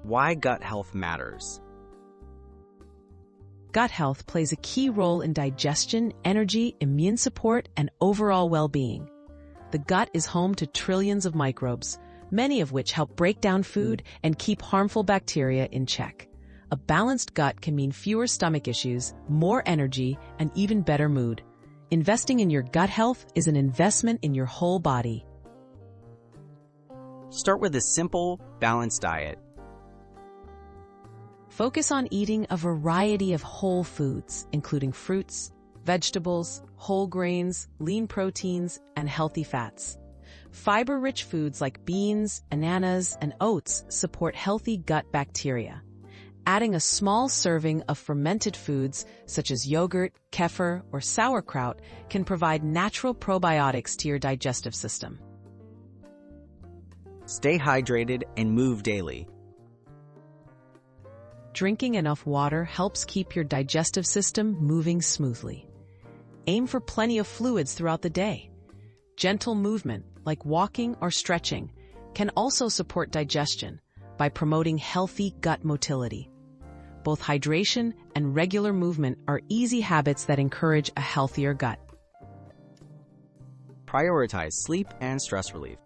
Why gut health matters. Gut health plays a key role in digestion, energy, immune support, and overall well-being. The gut is home to trillions of microbes, many of which help break down food and keep harmful bacteria in check. A balanced gut can mean fewer stomach issues, more energy, and even better mood. Investing in your gut health is an investment in your whole body. Start with a simple, balanced diet. Focus on eating a variety of whole foods, including fruits, vegetables, whole grains, lean proteins, and healthy fats. Fiber-rich foods like beans, bananas, and oats support healthy gut bacteria. Adding a small serving of fermented foods such as yogurt, kefir, or sauerkraut can provide natural probiotics to your digestive system. Stay hydrated and move daily. Drinking enough water helps keep your digestive system moving smoothly. Aim for plenty of fluids throughout the day. Gentle movement, like walking or stretching, can also support digestion by promoting healthy gut motility. Both hydration and regular movement are easy habits that encourage a healthier gut. Prioritize sleep and stress relief.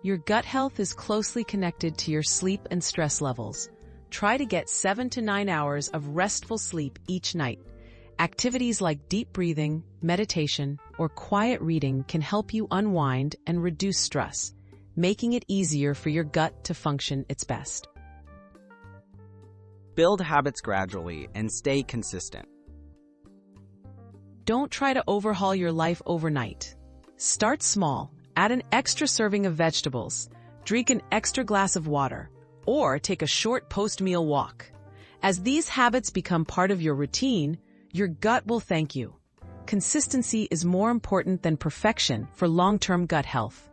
Your gut health is closely connected to your sleep and stress levels. Try to get 7 to 9 hours of restful sleep each night. Activities like deep breathing, meditation, or quiet reading can help you unwind and reduce stress, making it easier for your gut to function its best. Build habits gradually and stay consistent. Don't try to overhaul your life overnight. Start small. Add an extra serving of vegetables, drink an extra glass of water, or take a short post-meal walk. As these habits become part of your routine, your gut will thank you. Consistency is more important than perfection for long-term gut health.